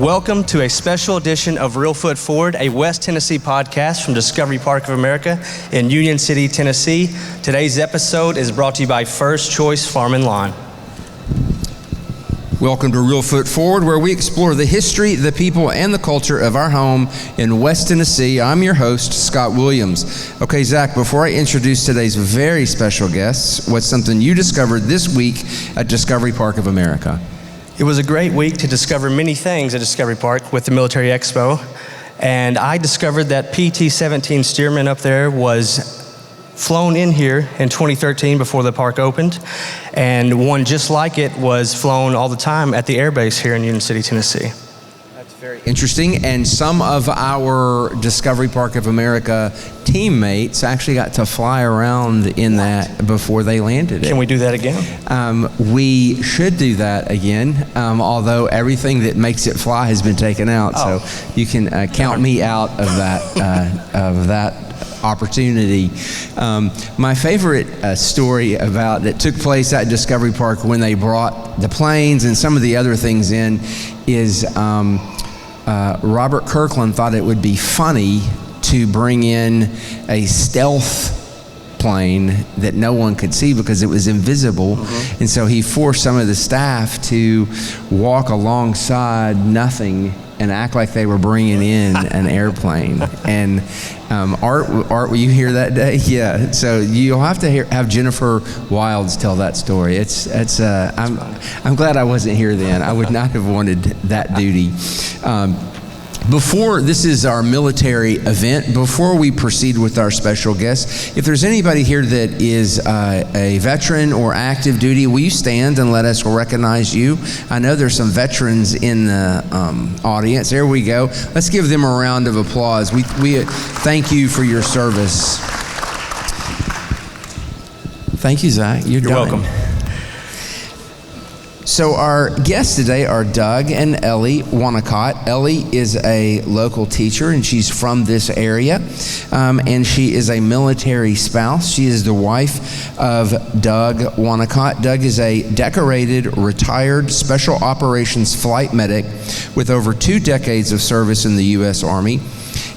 Welcome to a special edition of Real Foot Forward, a West Tennessee podcast from Discovery Park of America in Union City, Tennessee. Today's episode is brought to you by First Choice Farm and Lawn. Welcome to Real Foot Forward, where we explore the history, the people, and the culture of our home in West Tennessee. I'm your host, Scott Williams. Okay, Zach, before I introduce today's very special guests, what's something you discovered this week at Discovery Park of America? It was a great week to discover many things at Discovery Park with the Military Expo, and I discovered that PT-17 Stearman up there was flown in here in 2013 before the park opened, and one just like it was flown all the time at the air base here in Union City, Tennessee. That's very interesting, and some of our Discovery Park of America teammates actually got to fly around in that before they landed it. Can we do that again? We should do that again, although everything that makes it fly has been taken out, so you can count me out of that opportunity. My favorite story about that took place at Discovery Park when they brought the planes and some of the other things in is Robert Kirkland thought it would be funny to bring in a stealth plane that no one could see because it was invisible, and so he forced some of the staff to walk alongside nothing and act like they were bringing in an airplane. And Art, were you here that day? Yeah. So you'll have to have Jennifer Wilds tell that story. I'm glad I wasn't here then. I would not have wanted that duty. This is our military event. Before we proceed with our special guests, if there's anybody here that is a veteran or active duty, will you stand and let us recognize you? I know there's some veterans in the audience. There we go. Let's give them a round of applause. We thank you for your service. Thank you, Zach. You're welcome. So our guests today are Doug and Ellie Wonacott. Ellie is a local teacher, and she's from this area, and she is a military spouse. She is the wife of Doug Wonacott. Doug is a decorated, retired Special Operations flight medic with over 2 decades of service in the U.S. Army.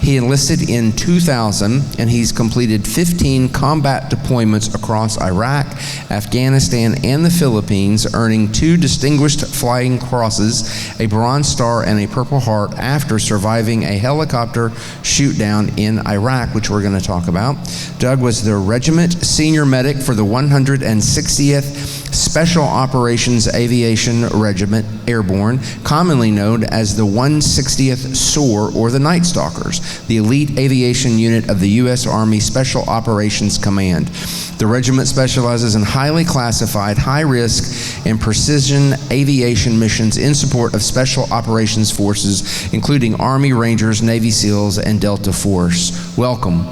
He enlisted in 2000, and he's completed 15 combat deployments across Iraq, Afghanistan, and the Philippines, earning 2 Distinguished Flying Crosses, a Bronze Star, and a Purple Heart after surviving a helicopter shoot-down in Iraq, which we're going to talk about. Doug was the Regiment Senior Medic for the 160th Special Operations Aviation Regiment, Airborne, commonly known as the 160th SOAR, or the Night Stalkers, the elite aviation unit of the U.S. Army Special Operations Command. The regiment specializes in highly classified, high-risk, and precision aviation missions in support of Special Operations Forces, including Army Rangers, Navy SEALs, and Delta Force. Welcome.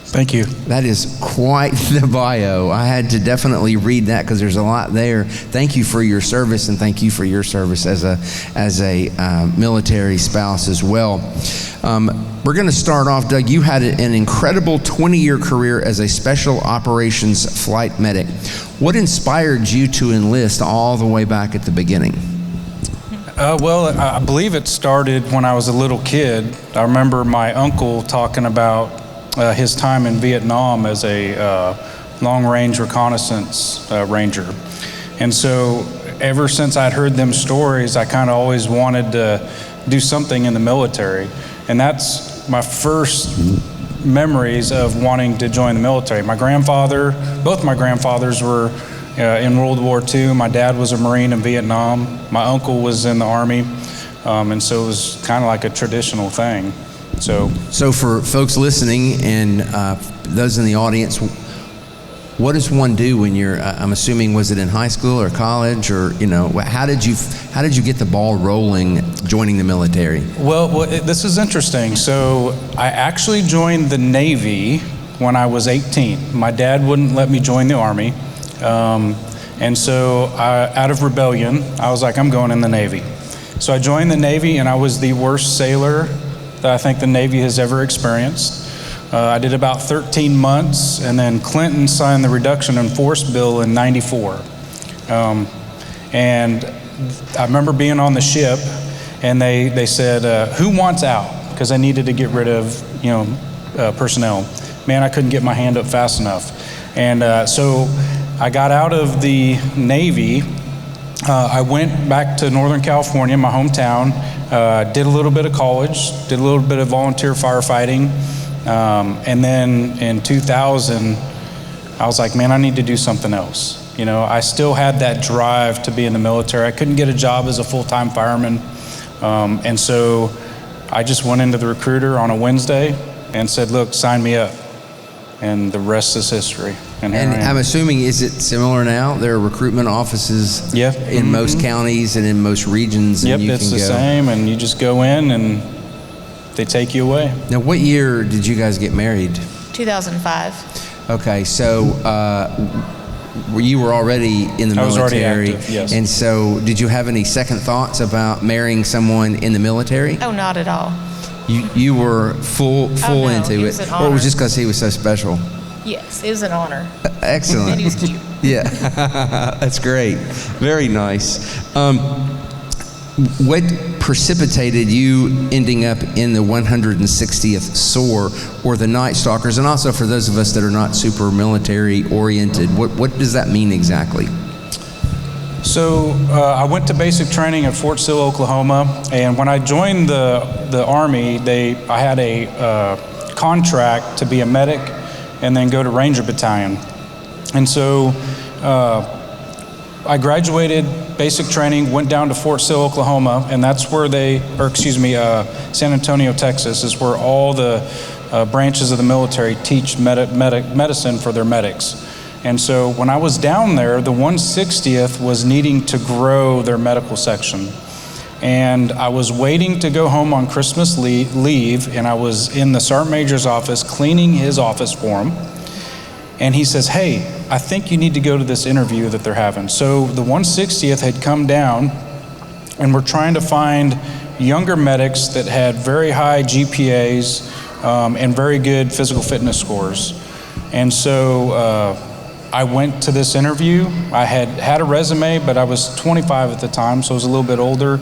Thank you. That is quite the bio. I had to definitely read that because there's a lot there. Thank you for your service, and thank you for your service as a military spouse as well. We're going to start off, Doug. You had an incredible 20-year career as a Special Operations flight medic. What inspired you to enlist all the way back at the beginning? Well, I believe it started when I was a little kid. I remember my uncle talking about his time in Vietnam as a long-range reconnaissance ranger. And so ever since I'd heard them stories, I kind of always wanted to do something in the military. And that's my first memories of wanting to join the military. Both my grandfathers were in World War II. My dad was a Marine in Vietnam. My uncle was in the Army. And so it was kind of like a traditional thing. So for folks listening and those in the audience, what does one do when you're? I'm assuming, was it in high school or college, or how did you get the ball rolling joining the military? Well, this is interesting. So I actually joined the Navy when I was 18. My dad wouldn't let me join the Army, and so out of rebellion, I was like, I'm going in the Navy. So I joined the Navy, and I was the worst sailor that I think the Navy has ever experienced. I did about 13 months, and then Clinton signed the reduction in force bill in '94. And I remember being on the ship, and they said, who wants out? Because I needed to get rid of, personnel. Man, I couldn't get my hand up fast enough. And so I got out of the Navy. I went back to Northern California, my hometown, did a little bit of college, did a little bit of volunteer firefighting, and then in 2000, I was like, man, I need to do something else. I still had that drive to be in the military. I couldn't get a job as a full-time fireman, and so I just went into the recruiter on a Wednesday and said, look, sign me up, and the rest is history. And I'm assuming, is it similar now? There are recruitment offices in most counties and in most regions. Yep, and it's the same, and you just go in and they take you away. Now, what year did you guys get married? 2005. Okay, so you were already in the military. I was already active, yes. And so did you have any second thoughts about marrying someone in the military? Oh, not at all. You were full no, into it it. was an Or it was honor. just because he was so special? Yes, it was an honor. Excellent. And he was cute. Yeah, that's great. Very nice. What precipitated you ending up in the 160th SOAR or the Night Stalkers? And also for those of us that are not super military oriented, what does that mean exactly? So I went to basic training at Fort Sill, Oklahoma, and when I joined the Army, I had a contract to be a medic and then go to Ranger Battalion. And so I graduated basic training, went down to Fort Sill, Oklahoma, and that's where San Antonio, Texas, is where all the branches of the military teach medicine for their medics. And so when I was down there, the 160th was needing to grow their medical section. And I was waiting to go home on Christmas leave, and I was in the Sergeant Major's office cleaning his office for him. And he says, hey, I think you need to go to this interview that they're having. So the 160th had come down, and we're trying to find younger medics that had very high GPAs and very good physical fitness scores. And so I went to this interview. I had a resume, but I was 25 at the time, so I was a little bit older.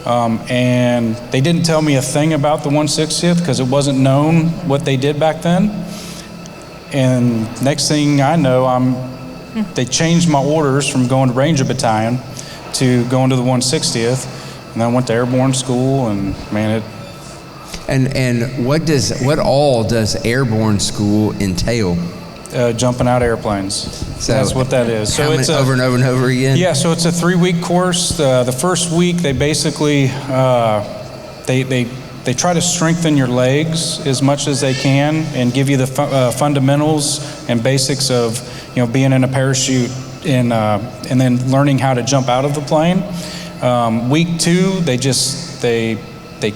And they didn't tell me a thing about the 160th because it wasn't known what they did back then. And next thing I know, they changed my orders from going to Ranger Battalion to going to the 160th. And then I went to Airborne school, and man, And what all does Airborne school entail? Jumping out of airplanes. So that's what that is. So it's over and over and over again? Yeah, so it's a 3-week course. The first week, they basically, they try to strengthen your legs as much as they can and give you the fundamentals and basics of, being in a parachute and then learning how to jump out of the plane. Week 2, they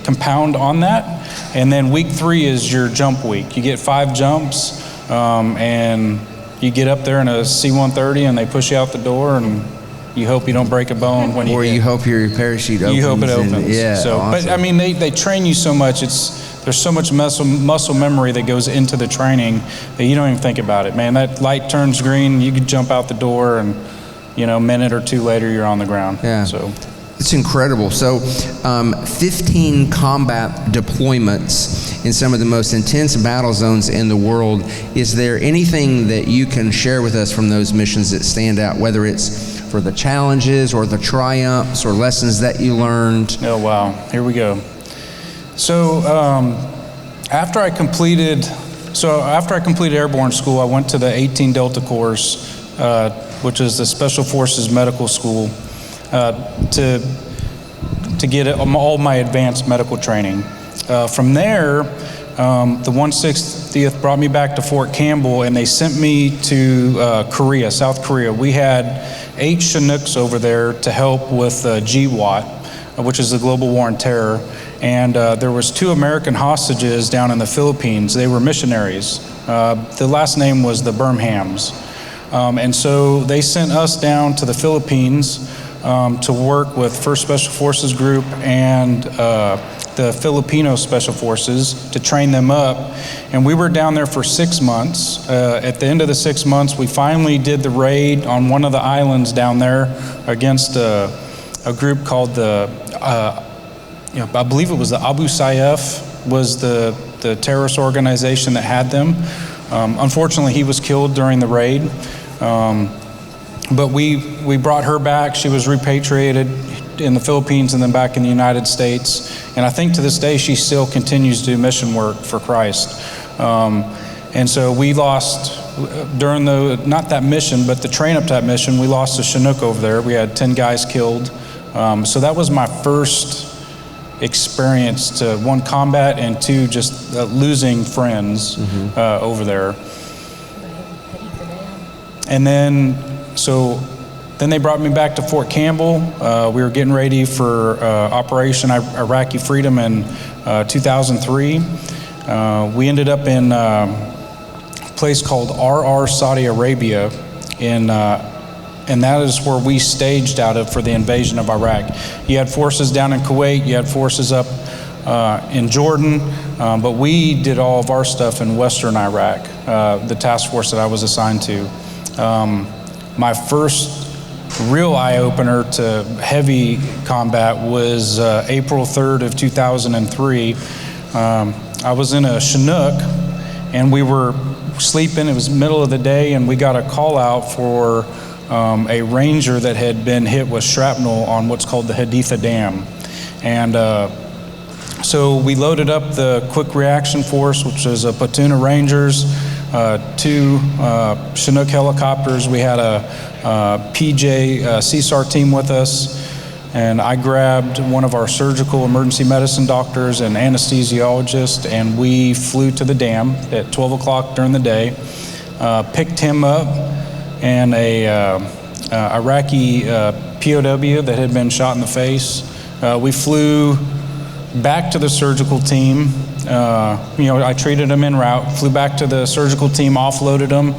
compound on that. And then week 3 is your jump week. You get 5 jumps. And you get up there in a C-130 and they push you out the door, and you hope you don't break a bone when you you hope your parachute opens. You hope it opens. Yeah, so, awesome. But I mean, they train you so much. There's so much muscle memory that goes into the training that you don't even think about it. Man, that light turns green, you could jump out the door, and a minute or 2 later, you're on the ground. Yeah. So. It's incredible. So 15 combat deployments in some of the most intense battle zones in the world. Is there anything that you can share with us from those missions that stand out, whether it's for the challenges or the triumphs or lessons that you learned? Oh, wow. Here we go. So after I completed Airborne school, I went to the 18 Delta course, which is the Special Forces Medical School, to get all my advanced medical training. From there, the 160th brought me back to Fort Campbell, and they sent me to Korea, South Korea. We had 8 Chinooks over there to help with GWAT, which is the Global War on Terror. And there was 2 American hostages down in the Philippines. They were missionaries. The last name was the Birminghams. And so they sent us down to the Philippines to work with 1st Special Forces Group and the Filipino Special Forces to train them up. And we were down there for 6 months. At the end of the 6 months, we finally did the raid on one of the islands down there against a group called the I believe it was the Abu Sayyaf was the terrorist organization that had them. Unfortunately, he was killed during the raid. But we brought her back. She was repatriated in the Philippines and then back in the United States. And I think to this day, she still continues to do mission work for Christ. And so we lost, during not that mission, but the train up to that mission, we lost a Chinook over there. We had 10 guys killed. So that was my first experience to, one, combat, and two, just losing friends over there. And then, then they brought me back to Fort Campbell. We were getting ready for Operation Iraqi Freedom in 2003. We ended up in a place called RR Saudi Arabia, and that is where we staged out of for the invasion of Iraq. You had forces down in Kuwait, you had forces up in Jordan, but we did all of our stuff in Western Iraq, the task force that I was assigned to. My first real eye-opener to heavy combat was April 3rd of 2003. I was in a Chinook, and we were sleeping. It was middle of the day, and we got a call out for a Ranger that had been hit with shrapnel on what's called the Haditha Dam. And so we loaded up the Quick Reaction Force, which was a platoon of Rangers, 2 Chinook helicopters. We had a PJ CSAR team with us, and I grabbed one of our surgical emergency medicine doctors and anesthesiologist, and we flew to the dam at 12 o'clock during the day, picked him up, and a Iraqi POW that had been shot in the face. We flew back to the surgical team. I treated him en route, flew back to the surgical team, offloaded him.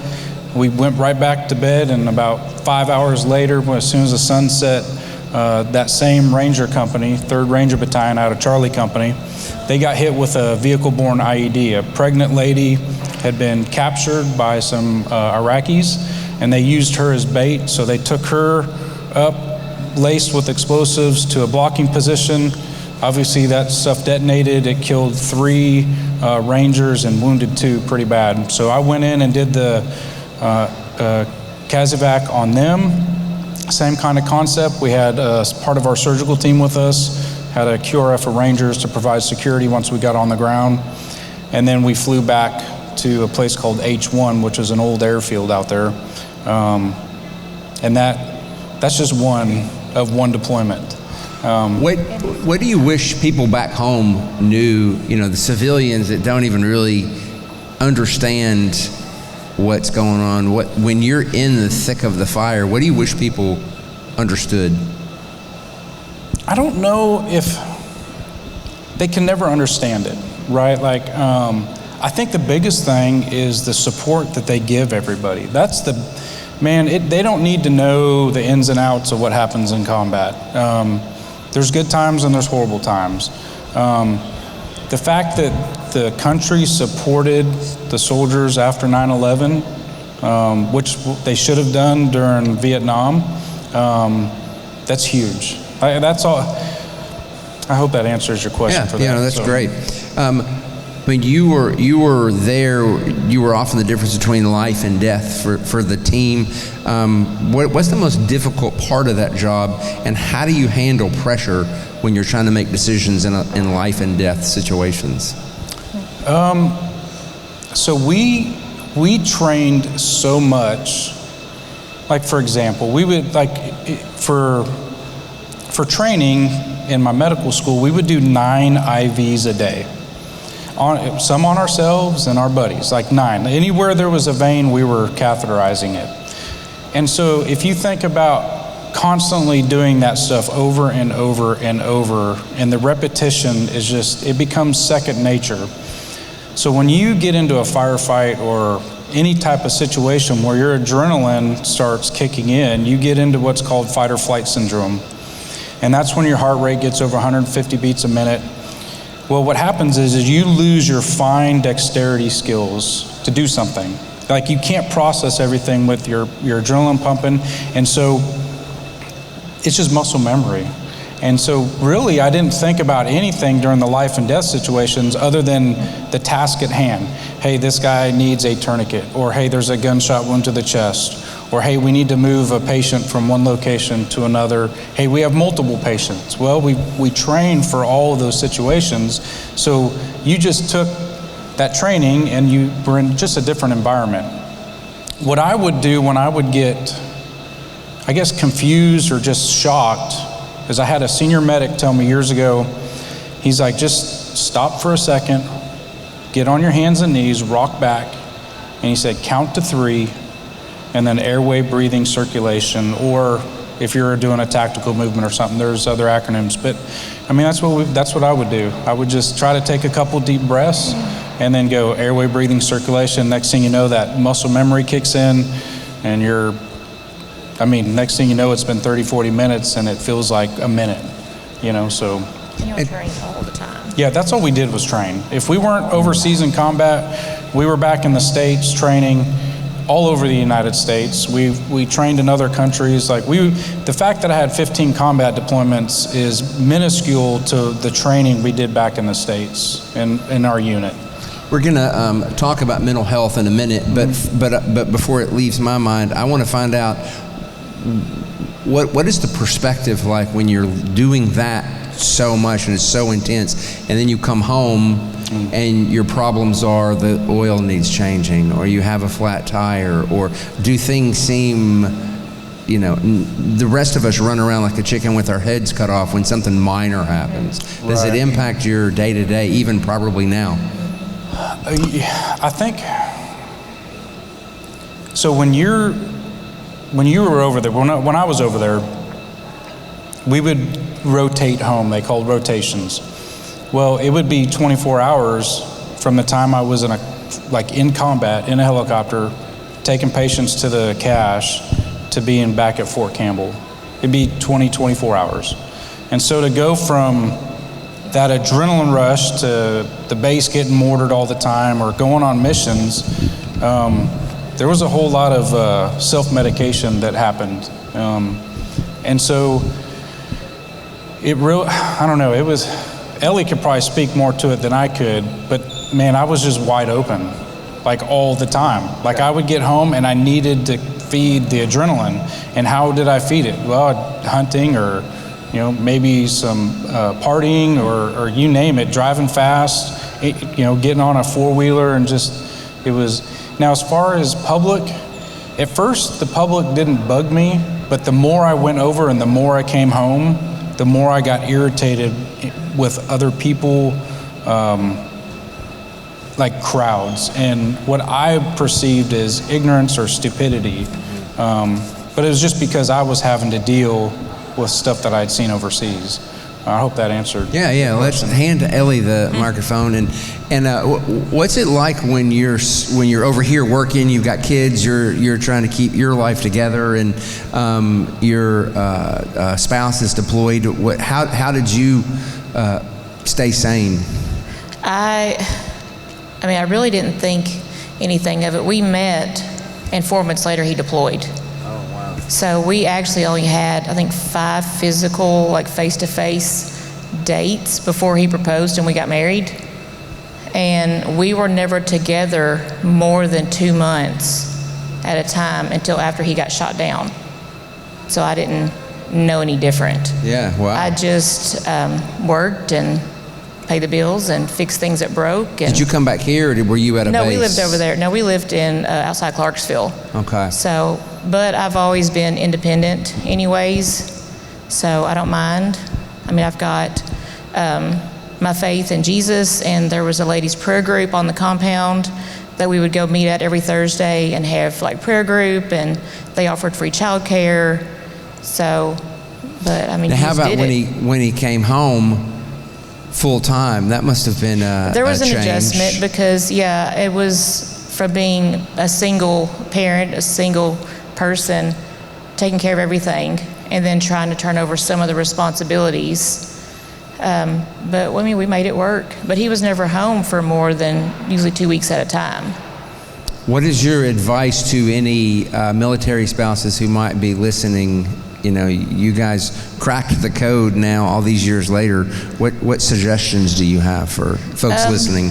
We went right back to bed, and about 5 hours later, as soon as the sun set, that same Ranger company, 3rd Ranger Battalion out of Charlie Company, they got hit with a vehicle-borne IED. A pregnant lady had been captured by some Iraqis, and they used her as bait. So they took her up, laced with explosives, to a blocking position. Obviously, that stuff detonated. It killed 3 Rangers and wounded 2 pretty bad. So I went in and did the Casevac on them. Same kind of concept. We had part of our surgical team with us, had a QRF of Rangers to provide security once we got on the ground. And then we flew back to a place called H1, which is an old airfield out there. And that's just one deployment. What do you wish people back home knew, the civilians that don't even really understand what's going on? When you're in the thick of the fire, what do you wish people understood? I don't know if they can never understand it, right? I think the biggest thing is the support that they give everybody. That's they don't need to know the ins and outs of what happens in combat. There's good times and there's horrible times. The fact that the country supported the soldiers after 9/11, which they should have done during Vietnam, that's huge. That's all. I hope that answers your question. Yeah, that's great. You were there. You were often the difference between life and death for the team. What's the most difficult part of that job, and how do you handle pressure when you're trying to make decisions in life and death situations? So we trained so much. Like, for example, we would for training in my medical school, we would do 9 IVs a day. Some on ourselves and our buddies, 9. Anywhere there was a vein, we were catheterizing it. And so if you think about constantly doing that stuff over and over and over, and the repetition is it becomes second nature. So when you get into a firefight or any type of situation where your adrenaline starts kicking in, you get into what's called fight or flight syndrome. And that's when your heart rate gets over 150 beats a minute. Well, what happens is you lose your fine dexterity skills to do something. You can't process everything with your adrenaline pumping, and so it's just muscle memory. And so really, I didn't think about anything during the life and death situations other than the task at hand. Hey, this guy needs a tourniquet, or hey, there's a gunshot wound to the chest, or hey, we need to move a patient from one location to another. Hey, we have multiple patients. Well, we train for all of those situations. So you just took that training and you were in just a different environment. What I would do when I would get, I guess, confused or just shocked, is I had a senior medic tell me years ago, he's like, just stop for a second, get on your hands and knees, rock back, and he said, count to 3, and then airway, breathing, circulation, or if you're doing a tactical movement or something, there's other acronyms. But I mean, that's what I would do. I would just try to take a couple deep breaths and then go airway, breathing, circulation. Next thing you know, that muscle memory kicks in, and next thing you know, it's been 30, 40 minutes and it feels like a minute, so. And you're trained all the time. Yeah, that's all we did was train. If we weren't overseas in combat, we were back in the States training all over the United States. We trained in other countries. The fact that I had 15 combat deployments is minuscule to the training we did back in the States in our unit. We're going to talk about mental health in a minute, but before it leaves my mind, I want to find out what is the perspective like when you're doing that so much and it's so intense, and then you come home and your problems are the oil needs changing, or you have a flat tire, or do things seem, the rest of us run around like a chicken with our heads cut off when something minor happens. Does it impact your day-to-day, even probably now? I think so. When you were over there, when I was over there, we would rotate home. They called rotations. Well, it would be 24 hours from the time I was in combat in a helicopter, taking patients to the cache, to being back at Fort Campbell. It'd be 24 hours. And so to go from that adrenaline rush to the base getting mortared all the time or going on missions, there was a whole lot of self-medication that happened. And so it really, I don't know, Ellie could probably speak more to it than I could, but man, I was just wide open, all the time. I would get home and I needed to feed the adrenaline. And how did I feed it? Well, hunting, or maybe some partying, or you name it, driving fast, getting on a four-wheeler, and it was. Now, as far as public, at first the public didn't bug me, but the more I went over and the more I came home, the more I got irritated with other people, crowds, and what I perceived as ignorance or stupidity. But it was just because I was having to deal with stuff that I'd seen overseas. I hope that answered. Yeah. Let's hand Ellie the microphone. And what's it like when you're over here working? You've got kids. You're trying to keep your life together, and your spouse is deployed. How did you stay sane? I really didn't think anything of it. We met, and 4 months later he deployed. So we actually only had, I think, 5 physical, face-to-face dates before he proposed and we got married. And we were never together more than 2 months at a time until after he got shot down. So I didn't know any different. Yeah, wow. I just worked and paid the bills and fixed things that broke. And did you come back here, or were you at a base? No, we lived over there. No, we lived in outside Clarksville. Okay. So, but I've always been independent anyways, so I don't mind. I've got my faith in Jesus, and there was a ladies' prayer group on the compound that we would go meet at every Thursday and have prayer group, and they offered free childcare. So, but now, how about when he came home full time? That must have been there was a an change. adjustment because it was from being a single parent, a single person, taking care of everything, and then trying to turn over some of the responsibilities. But we made it work. But he was never home for more than usually 2 weeks at a time. What is your advice to any military spouses who might be listening you know, you guys cracked the code now all these years later. What suggestions do you have for folks listening?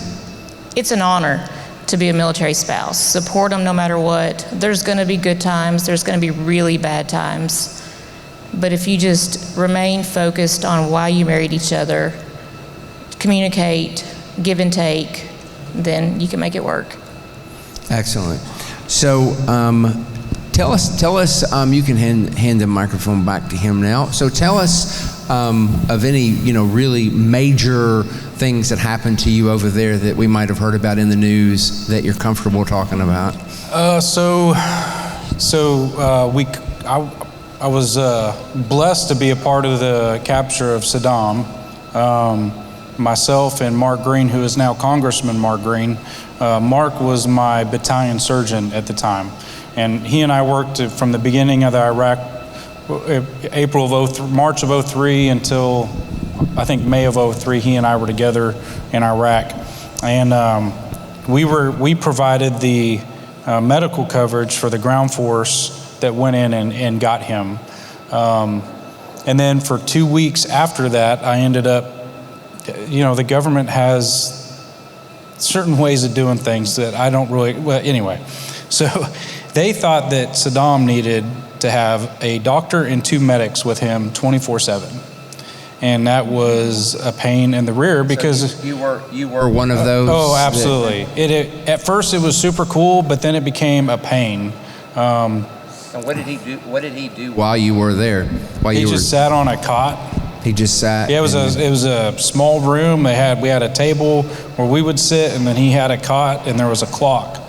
It's an honor to be a military spouse. Support them no matter what. There's going to be good times. There's going to be really bad times. But if you just remain focused on why you married each other, communicate, give and take, then you can make it work. Excellent. So tell us. You can hand the microphone back to him now. So tell us of any, you know, really major things that happened to you over there that we might have heard about in the news that you're comfortable talking about. I was blessed to be a part of the capture of Saddam. Myself and Mark Green, who is now Congressman Mark Green. Mark was my battalion surgeon at the time. And he and I worked from the beginning of the Iraq, March of 03 until I think May of 03, he and I were together in Iraq. And we provided the medical coverage for the ground force that went in and got him. And then for 2 weeks after that, I ended up, you know, the government has certain ways of doing things that I don't really, well, anyway. So they thought that Saddam needed to have a doctor and 2 medics with him 24/7. And that was a pain in the rear because... So you were one of those? Oh, absolutely. At first it was super cool, but then it became a pain. And what did he do while you were there? He just sat on a cot. He just sat? Yeah, it was a small room. We had a table where we would sit, and then he had a cot, and there was a clock.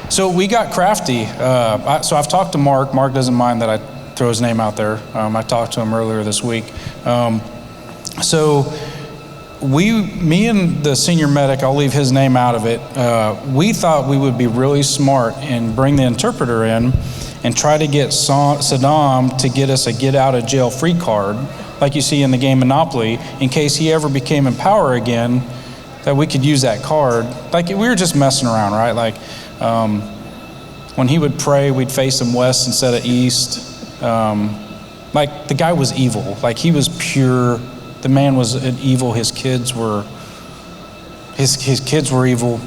So we got crafty. So I've talked to Mark. Mark doesn't mind that I throw his name out there. I talked to him earlier this week. So me and the senior medic, I'll leave his name out of it, we thought we would be really smart and bring the interpreter in and try to get Saddam to get us a get out of jail free card, like you see in the game Monopoly, in case he ever became in power again, that we could use that card. Like, we were just messing around, right? Like, when he would pray, we'd face him west instead of east. Like, the guy was evil. Like, he was pure. The man was an evil. His kids were evil.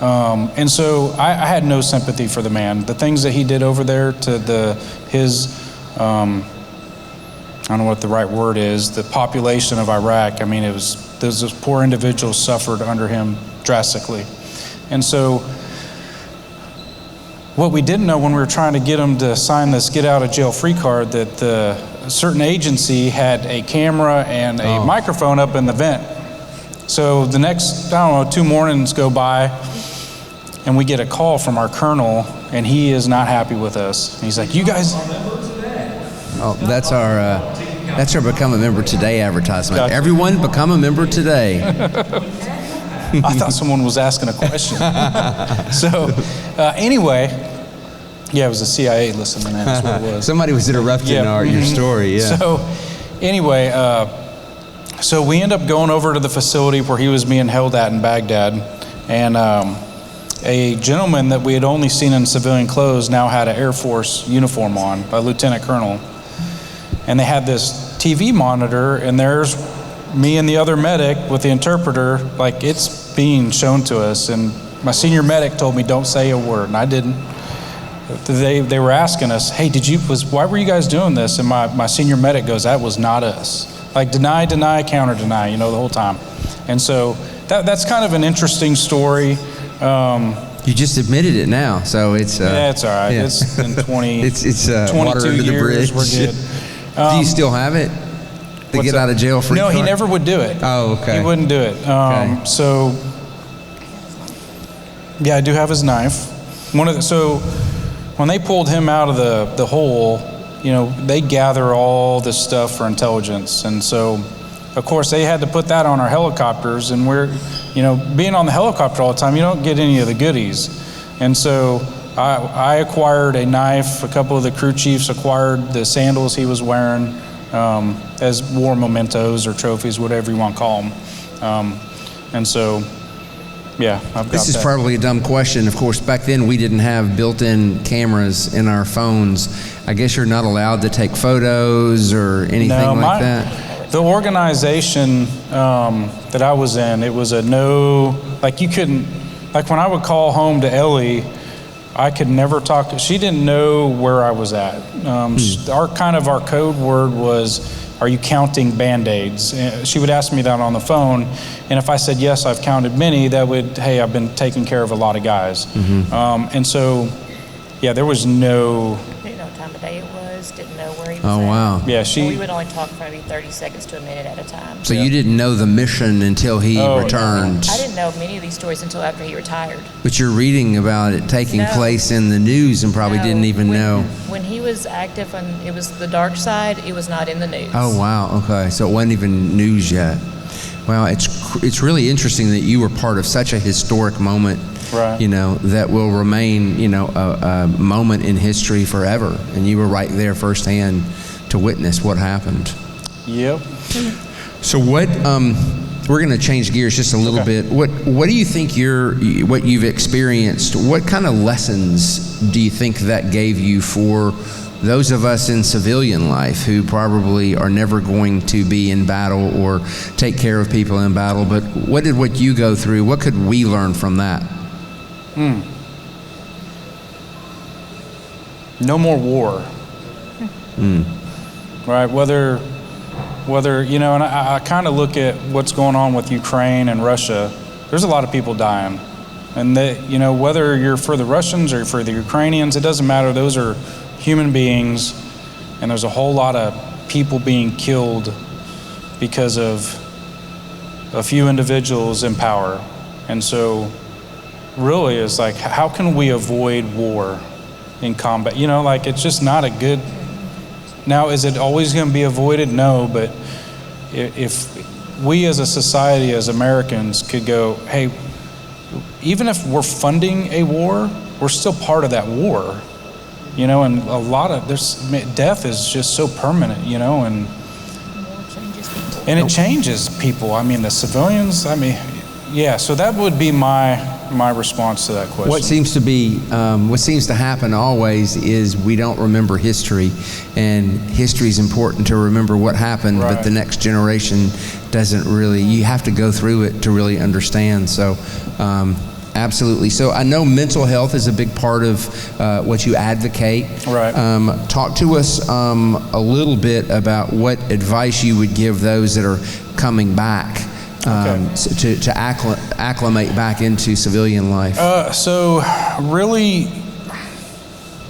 And so I had no sympathy for the man. The things that he did over there to I don't know what the right word is, the population of Iraq, I mean, those poor individuals suffered under him drastically. And so what we didn't know when we were trying to get him to sign this get out of jail free card, that a certain agency had a camera and a microphone up in the vent. So the next, 2 mornings go by, and we get a call from our colonel, and he is not happy with us. And he's like, "You guys..." Oh, that's our Become a Member Today advertisement. Gotcha. Everyone become a member today. I thought someone was asking a question. So anyway, yeah, it was the CIA listening. That's what it was. Somebody was interrupting your story. Yeah. So anyway, so we end up going over to the facility where he was being held at in Baghdad, and a gentleman that we had only seen in civilian clothes now had an Air Force uniform on, a lieutenant colonel. And they had this TV monitor, and there's me and the other medic with the interpreter, like, it's being shown to us. And my senior medic told me, "Don't say a word," and I didn't. They were asking us, "Hey, why were you guys doing this?" And my senior medic goes, "That was not us." Like, deny, counter deny, the whole time. And so that's kind of an interesting story. You just admitted it now, so it's... yeah, it's all right. Yeah. It's been 22 water under the bridge. We're good. Do you still have it? To get out of jail free card? No, he never would do it. Oh, okay. He wouldn't do it. Okay. So, yeah, I do have his knife. So when they pulled him out of the hole, they gather all this stuff for intelligence. And so, of course, they had to put that on our helicopters, and we're, being on the helicopter all the time, you don't get any of the goodies. And so I acquired a knife. A couple of the crew chiefs acquired the sandals he was wearing as war mementos or trophies, whatever you want to call them. And so Yeah, I've got This is that. probably a dumb question. Of course, back then we didn't have built-in cameras in our phones. I guess you're not allowed to take photos or anything like that? The organization that I was in, it was a no, like you couldn't, like when I would call home to Ellie, I could never talk to, she didn't know where I was at. Our code word was, are you counting Band-Aids? She would ask me that on the phone, and if I said, yes, I've counted many, that would, hey, I've been taking care of a lot of guys. And so, yeah, there was no... Didn't know what time of day it was, didn't know where he was Oh, at. wow. Yeah, We would only talk for maybe 30 seconds to a minute at a time. So you didn't know the mission until he returned. I didn't know many of these stories until after he retired. But you're reading about it taking No. place in the news and probably No, didn't even know. When he was active and it was the dark side, it was not in the news. Oh, wow. Okay. So it wasn't even news yet. Well, it's really interesting that you were part of such a historic moment, Right. you know, that will remain, you know, a moment in history forever. And you were right there firsthand to witness what happened. Yep. So what, we're going to change gears just a little bit. What do you think what you've experienced, what kind of lessons do you think that gave you for those of us in civilian life who probably are never going to be in battle or take care of people in battle, but what you go through, what could we learn from that? No more war. Right, whether, you know, and I kind of look at what's going on with Ukraine and Russia, there's a lot of people dying. And that, you know, whether you're for the Russians or for the Ukrainians, it doesn't matter. Those are human beings, and there's a whole lot of people being killed because of a few individuals in power. And so really it's like, how can we avoid war in combat? You know, like it's just not a good, now is it always going to be avoided? No, but if we as a society, as Americans could go, hey, even if we're funding a war, we're still part of that war, you know, and a lot of, death is just so permanent, you know, and it changes people. I mean, the civilians, I mean, yeah, so that would be my response to that question. What seems to happen always is we don't remember history, and history is important to remember what happened, but the next generation doesn't really, you have to go through it to really understand. So absolutely. So I know mental health is a big part of what you advocate. Right. Talk to us a little bit about what advice you would give those that are coming back to acclimate back into civilian life. So really,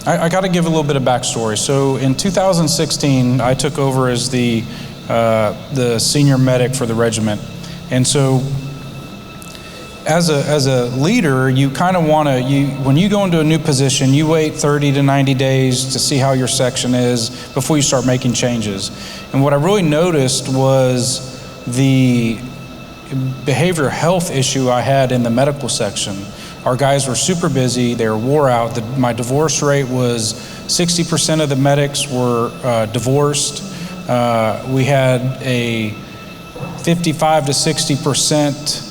I got to give a little bit of backstory. So in 2016, I took over as the senior medic for the regiment, and so as a leader, you kind of want to, when you go into a new position, you wait 30 to 90 days to see how your section is before you start making changes. And what I really noticed was the behavioral health issue I had in the medical section. Our guys were super busy, they were wore out. My divorce rate was 60% of the medics were divorced. We had a 55 to 60%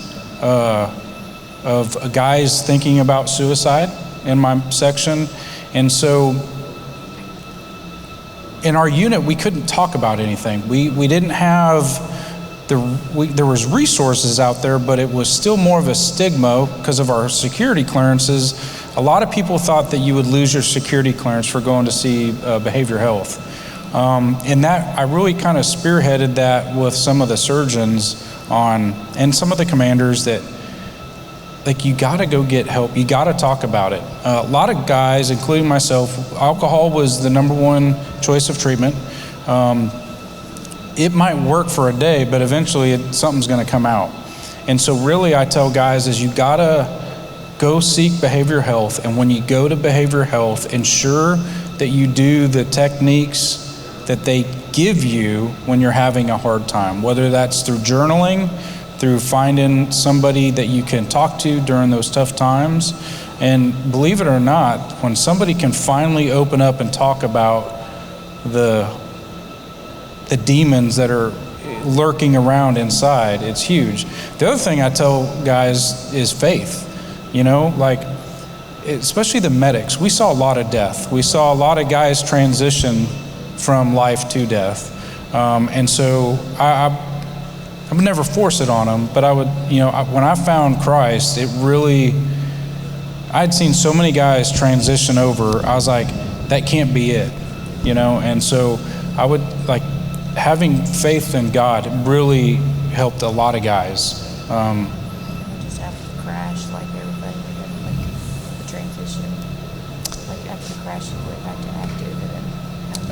of guys thinking about suicide in my section. And so in our unit, we couldn't talk about anything. We didn't have, there was resources out there, but it was still more of a stigma because of our security clearances. A lot of people thought that you would lose your security clearance for going to see behavioral health. And that, I really kind of spearheaded that with some of the surgeons and some of the commanders that, like, you gotta go get help, you gotta talk about it. A lot of guys, including myself, alcohol was the #1 choice of treatment. It might work for a day, but eventually something's gonna come out. And so really I tell guys is you gotta go seek behavioral health, and when you go to behavioral health, ensure that you do the techniques that they give you when you're having a hard time, whether that's through journaling, through finding somebody that you can talk to during those tough times. And believe it or not, when somebody can finally open up and talk about the demons that are lurking around inside. It's huge. The other thing I tell guys is faith. You know, like, especially the medics. We saw a lot of death. We saw a lot of guys transition from life to death. And so I would never force it on them, but I would, when I found Christ, it really, I'd seen so many guys transition over. I was like, that can't be it, and so I would, like, having faith in God really helped a lot of guys. Just after the crash, like everybody, like the transition, like after the crash, you went back to active and then.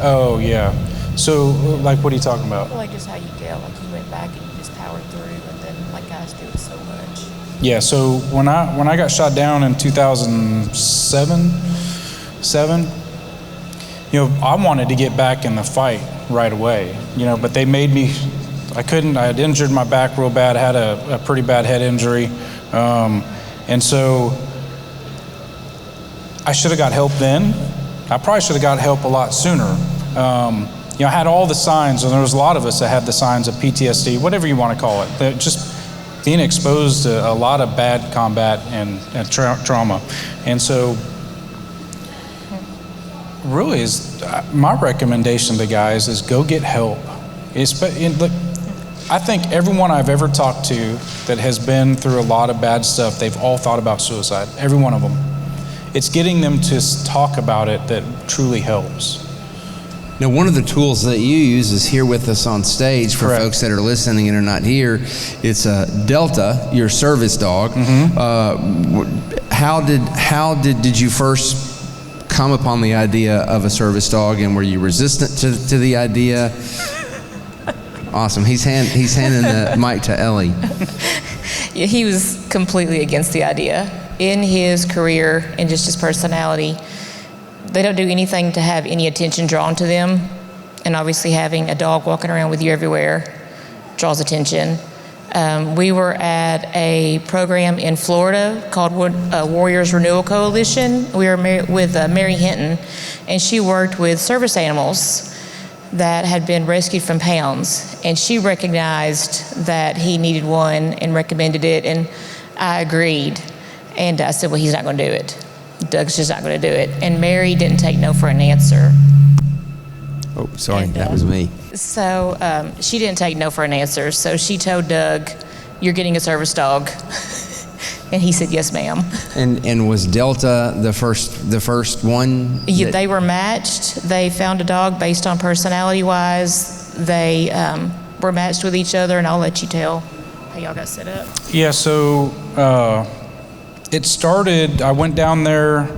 Oh, yeah. So, like, what are you talking about? Like just how you dealt, like you went back and you just powered through, and then like guys do it so much. Yeah. So when I got shot down in 2007, I wanted to get back in the fight right away. But they made me. I couldn't. I had injured my back real bad. I had a pretty bad head injury, and so I should have got help then. I probably should have got help a lot sooner. I had all the signs, and there was a lot of us that had the signs of PTSD, whatever you want to call it. Just being exposed to a lot of bad combat and trauma. And so really is my recommendation to guys is go get help. I think everyone I've ever talked to that has been through a lot of bad stuff, they've all thought about suicide, every one of them. It's getting them to talk about it that truly helps. Now, one of the tools that you use is here with us on stage for Correct. folks that are listening and are not here. It's Delta, your service dog. How did you first come upon the idea of a service dog, and were you resistant to the idea? Awesome. He's handing the mic to Ellie. Yeah, he was completely against the idea. In his career and just his personality, they don't do anything to have any attention drawn to them. And obviously having a dog walking around with you everywhere draws attention. We were at a program in Florida called Warriors Renewal Coalition. We were with Mary Hinton, and she worked with service animals that had been rescued from pounds. And she recognized that he needed one and recommended it, and I agreed. And I said, well, he's not going to do it. Doug's just not going to do it. And Mary didn't take no for an answer. Oh, sorry, And, that was me. So she didn't take no for an answer. So she told Doug, you're getting a service dog. And he said, yes, ma'am. And was Delta the first one? Yeah, they were matched. They found a dog based on personality-wise. They were matched with each other, and I'll let you tell how y'all got set up. Yeah, so it started, I went down there,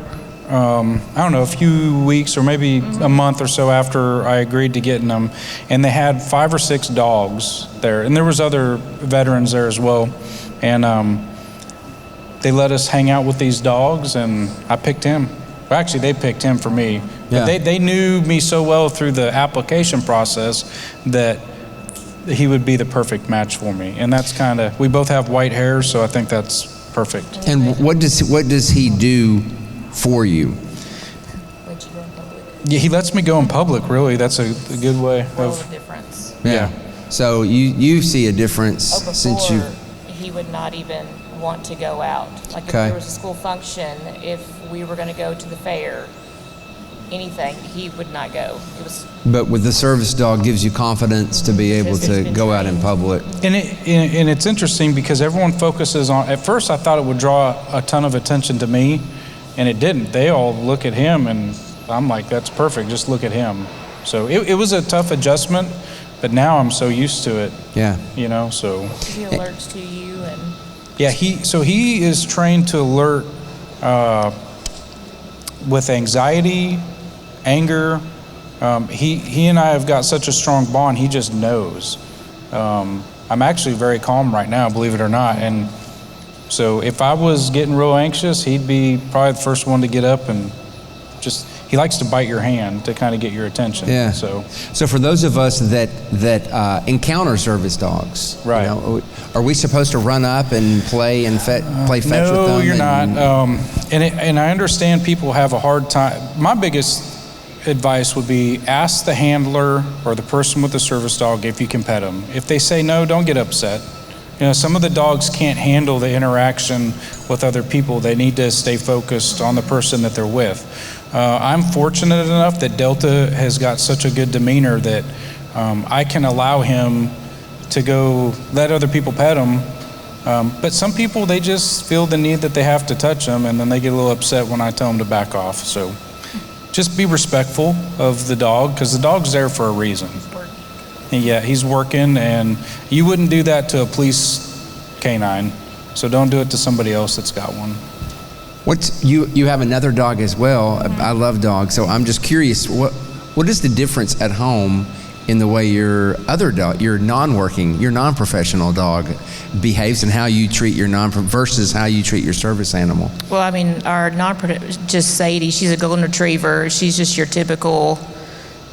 I don't know, a few weeks or maybe a month or so after I agreed to getting them, and they had 5 or 6 dogs there, and there was other veterans there as well, and they let us hang out with these dogs, and I picked him. Well, actually, they picked him for me. Yeah. But they knew me so well through the application process that he would be the perfect match for me. And that's kind of, we both have white hair, so I think that's perfect. And what does he do for you? Let you go in public. Yeah, he lets me go in public, really. That's a good way World of, of difference. yeah. So you see a difference Before, since you. he would not even want to go out. Like if Okay. there was a school function, if we were going to go to the fair, anything, he would not go. It was But with the service dog, gives you confidence to be able Because to it's been go out in trained. public. And it's interesting because everyone focuses on, at first I thought it would draw a ton of attention to me, and it didn't. They all look at him, and I'm like, that's perfect, just look at him. So it was a tough adjustment, but now I'm so used to it, Yeah. so. he alerts to you, and Yeah, he is trained to alert with anxiety, anger. He and I have got such a strong bond. He just knows. I'm actually very calm right now, believe it or not. And so if I was getting real anxious, he'd be probably the first one to get up and just. He likes to bite your hand to kind of get your attention. Yeah. So for those of us that encounter service dogs, Right. Are we supposed to run up and play play fetch with them? No, you're not. And I understand people have a hard time. My biggest advice would be ask the handler or the person with the service dog if you can pet them. If they say no, don't get upset. You know, some of the dogs can't handle the interaction with other people. They need to stay focused on the person that they're with. I'm fortunate enough that Delta has got such a good demeanor that I can allow him to go let other people pet him. But some people, they just feel the need that they have to touch them, and then they get a little upset when I tell them to back off. So just be respectful of the dog, because the dog's there for a reason. Yeah, he's working, and you wouldn't do that to a police canine, so don't do it to somebody else that's got one. You have another dog as well. I love dogs, so I'm just curious, what is the difference at home in the way your other dog, your non-professional dog behaves, and how you treat your versus how you treat your service animal? Well, I mean, our just Sadie, she's a golden retriever. She's just your typical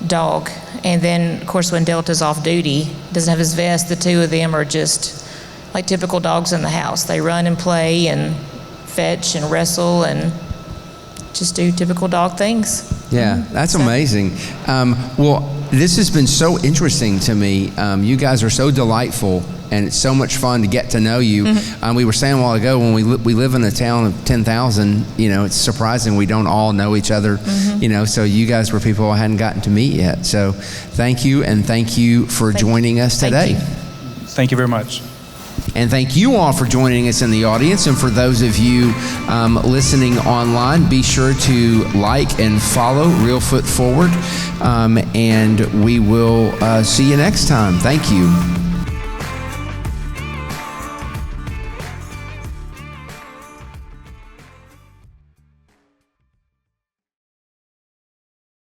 dog. And then, of course, when Delta's off duty, doesn't have his vest, the two of them are just like typical dogs in the house. They run and play and fetch and wrestle and just do typical dog things. Yeah, that's amazing. Well, this has been so interesting to me. You guys are so delightful, and it's so much fun to get to know you. We were saying a while ago, when we live in a town of 10,000, you know, it's surprising we don't all know each other, you know, so you guys were people I hadn't gotten to meet yet. So thank you, and thank you for joining us today. Thank you very much. And thank you all for joining us in the audience. And for those of you listening online, be sure to like and follow Real Foot Forward. And we will see you next time. Thank you.